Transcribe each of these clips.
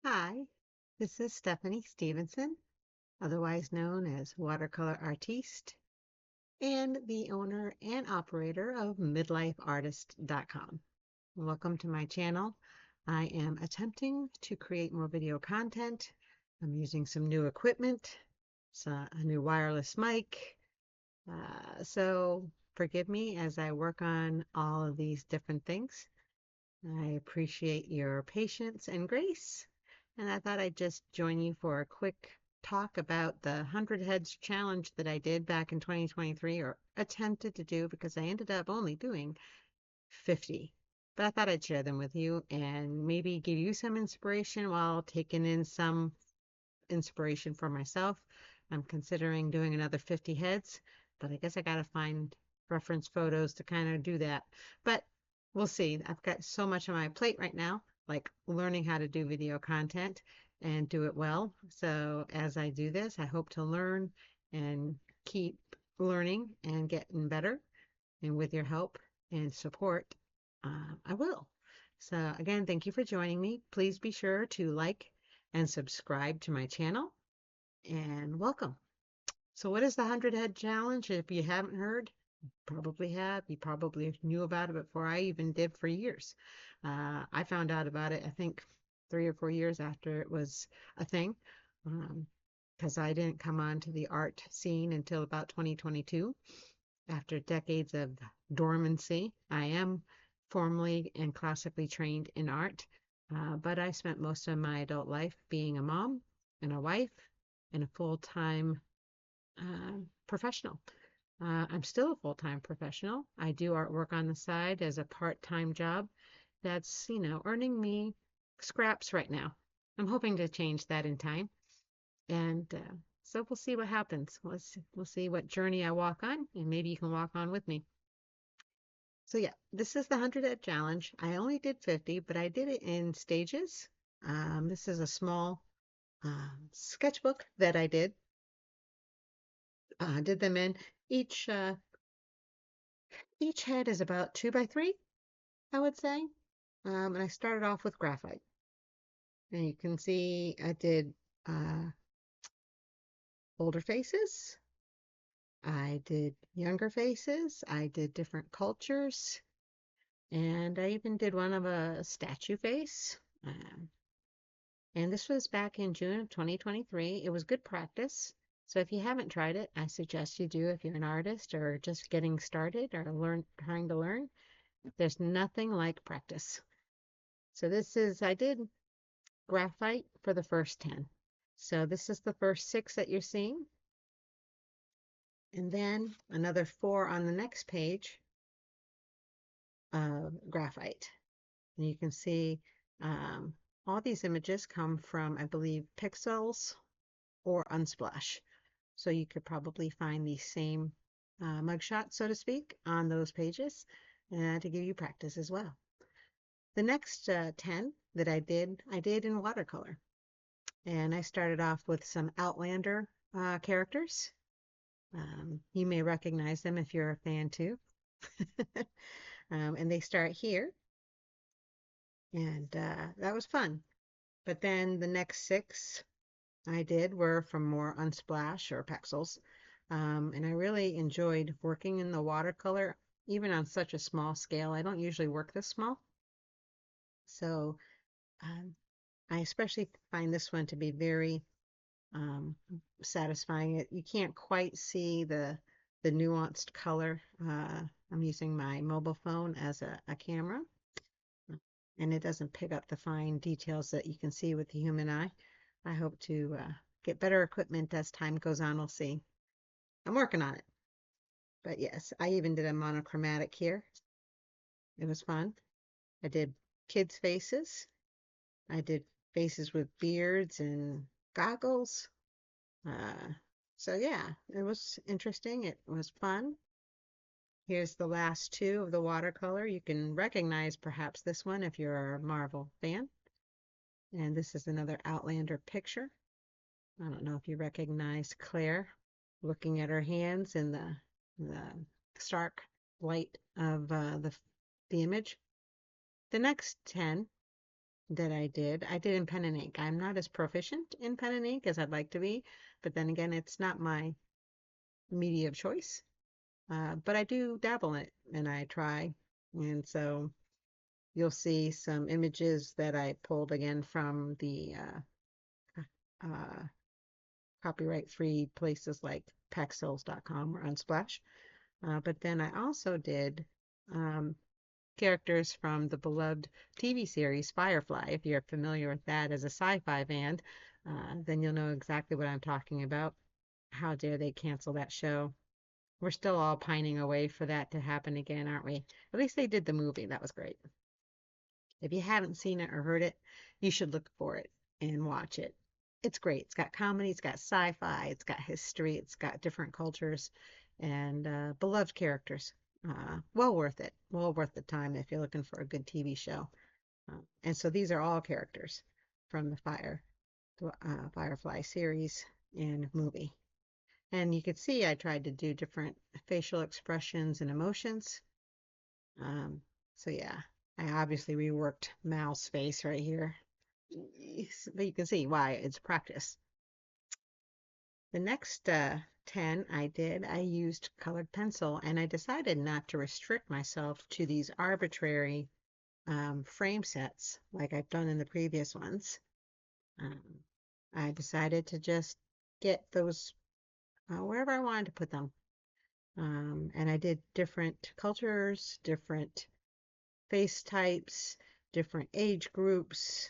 Hi, this is Stephanie Stevenson, otherwise known as Watercolor Artiste, and the owner and operator of MidlifeArtist.com. Welcome to my channel. I am attempting to create more video content. I'm using some new equipment, a new wireless mic. So forgive me as I work on all of these different things. I appreciate your patience and grace, and I thought I'd just join you for a quick talk about the 100 Heads challenge that I did back in 2023, or attempted to do, because I ended up only doing 50. But I thought I'd share them with you and maybe give you some inspiration while taking in some inspiration for myself. I'm considering doing another 50 heads, but I guess I gotta find reference photos to kind of do that. But we'll see. I've got so much on my plate right now, like learning how to do video content and do it well. So as I do this, I hope to learn and keep learning and getting better. And with your help and support, I will. So again, thank you for joining me. Please be sure to like and subscribe to my channel, and welcome. So what is the 100 Head Challenge? If you haven't heard, probably have. You probably knew about it before I even did for years. I found out about it, I think, 3 or 4 years after it was a thing, because I didn't come onto the art scene until about 2022. After decades of dormancy, I am formally and classically trained in art, but I spent most of my adult life being a mom and a wife and a full-time professional. I'm still a full-time professional. I do artwork on the side as a part-time job that's, earning me scraps right now. I'm hoping to change that in time. And so we'll see what happens. We'll see what journey I walk on, and maybe you can walk on with me. So yeah, this is the 100 Head Challenge. I only did 50, but I did it in stages. This is a small sketchbook that I did. Did them in each each head is about 2 by 3, I would say. And I started off with graphite, and you can see I did older faces. I did younger faces. I did different cultures, and I even did one of a statue face. And this was back in June of 2023. It was good practice. So if you haven't tried it, I suggest you do if you're an artist or just getting started or trying to learn. There's nothing like practice. So I did graphite for the first 10. So this is the first 6 that you're seeing. And then another 4 on the next page of graphite. And you can see all these images come from, I believe, Pixels or Unsplash. So you could probably find the same mugshot, so to speak, on those pages to give you practice as well. The next 10 that I did in watercolor. And I started off with some Outlander characters. You may recognize them if you're a fan too. And they start here. And that was fun. But then the next 6 I did were from more Unsplash or Pexels. And I really enjoyed working in the watercolor, even on such a small scale. I don't usually work this small. So I especially find this one to be very satisfying. You can't quite see the nuanced color. I'm using my mobile phone as a camera, and it doesn't pick up the fine details that you can see with the human eye. I hope to get better equipment as time goes on. We'll see. I'm working on it. But yes, I even did a monochromatic here. It was fun. I did kids' faces. I did faces with beards and goggles. So yeah, it was interesting. It was fun. Here's the last 2 of the watercolor. You can recognize perhaps this one if you're a Marvel fan. And this is another Outlander picture. I don't know if you recognize Claire looking at her hands in the stark light of the image. The next 10 that I did. I did in pen and ink. I'm not as proficient in pen and ink as I'd like to be, but then again, it's not my media of choice. But I do dabble in it and I try. And so you'll see some images that I pulled again from the uh, copyright-free places like Paxils.com or Unsplash. But then I also did um, characters from the beloved TV series Firefly. If you're familiar with that as a sci-fi band, then you'll know exactly what I'm talking about. How dare they cancel that show? We're still all pining away for that to happen again, aren't we? At least they did the movie. That was great. If you haven't seen it or heard it, you should look for it and watch it. It's great. It's got comedy, it's got sci-fi, it's got history, it's got different cultures and beloved characters. Well worth it. Well worth the time if you're looking for a good TV show. And so these are all characters from the Firefly series and movie. And you could see I tried to do different facial expressions and emotions. Um, so yeah, I obviously reworked Mal's face right here. But you can see why it's practice. The next 10 I used colored pencil and I decided not to restrict myself to these arbitrary frame sets like I've done in the previous ones. Um, I decided to just get those wherever I wanted to put them. And I did different cultures, different face types, different age groups,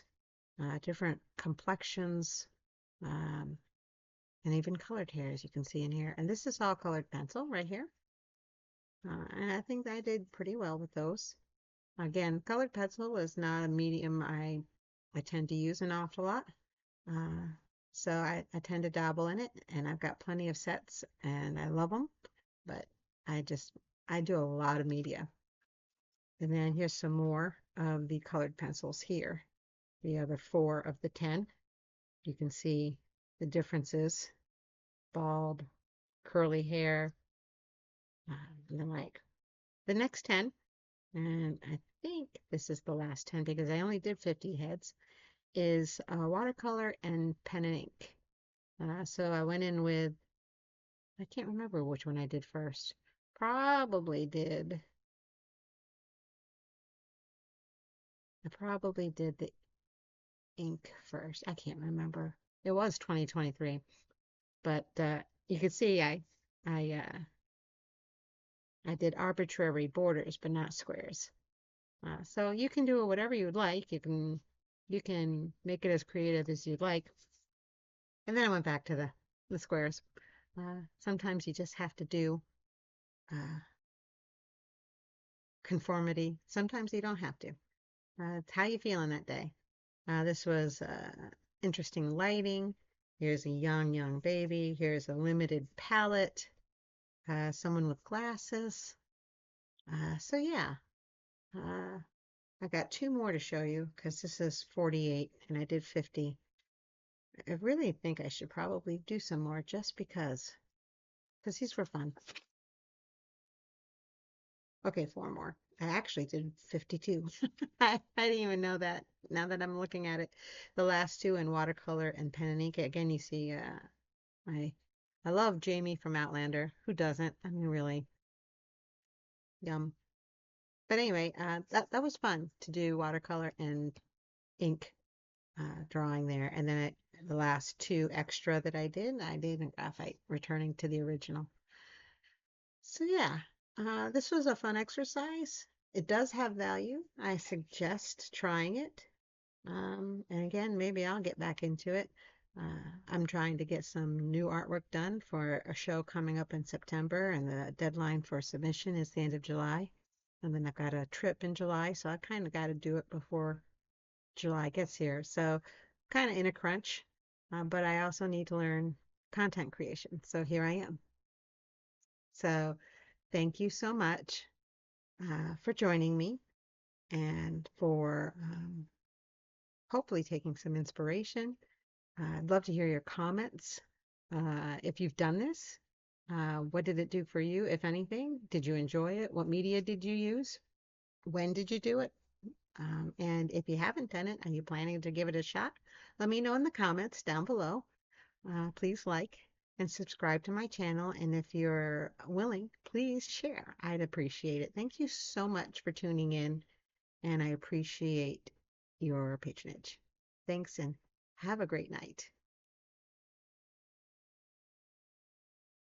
different complexions, um, and even colored hair, as you can see in here. And this is all colored pencil right here. And I think I did pretty well with those. Again, colored pencil is not a medium I tend to use an awful lot. Uh, so I tend to dabble in it, and I've got plenty of sets, and I love them. But I do a lot of media. And then here's some more of the colored pencils here. The other 4 of the 10. You can see the differences. Bald, curly hair, and then like the next 10, and I think this is the last 10 because I only did 50 heads, is watercolor and pen and ink. So I went in with, I can't remember which one I did first. I probably did the ink first. I can't remember. It was 2023, but you can see I I did arbitrary borders, but not squares. So you can do whatever you'd like. You can make it as creative as you'd like. And then I went back to the squares. Sometimes you just have to do uh, conformity. Sometimes you don't have to. It's how you feeling that day. This was interesting lighting. Here's a young baby. Here's a limited palette. Someone with glasses. So yeah, I got 2 more to show you because this is 48 and I did 50. I really think I should probably do some more just because these were fun. Okay, 4 more. I actually did 52. I didn't even know that now that I'm looking at it. The last 2 in watercolor and pen and ink. Again, you see, I I love Jamie from Outlander. Who doesn't? I mean, really, yum. But anyway, that was fun to do watercolor and ink drawing there. And then the last 2 extra that I did in graphite, returning to the original. So yeah, this was a fun exercise. It does have value. I suggest trying it. And again, maybe I'll get back into it. I'm trying to get some new artwork done for a show coming up in September, and the deadline for submission is the end of July. And then I've got a trip in July, so I kind of got to do it before July gets here. So kind of in a crunch, but I also need to learn content creation. So here I am. So thank you so much for joining me and for hopefully taking some inspiration. I'd love to hear your comments. If you've done this, what did it do for you, if anything? Did you enjoy it? What media did you use? When did you do it? And if you haven't done it, are you planning to give it a shot? Let me know in the comments down below. Please like and subscribe to my channel. And if you're willing, please share. I'd appreciate it. Thank you so much for tuning in, and I appreciate your patronage. Thanks, and have a great night.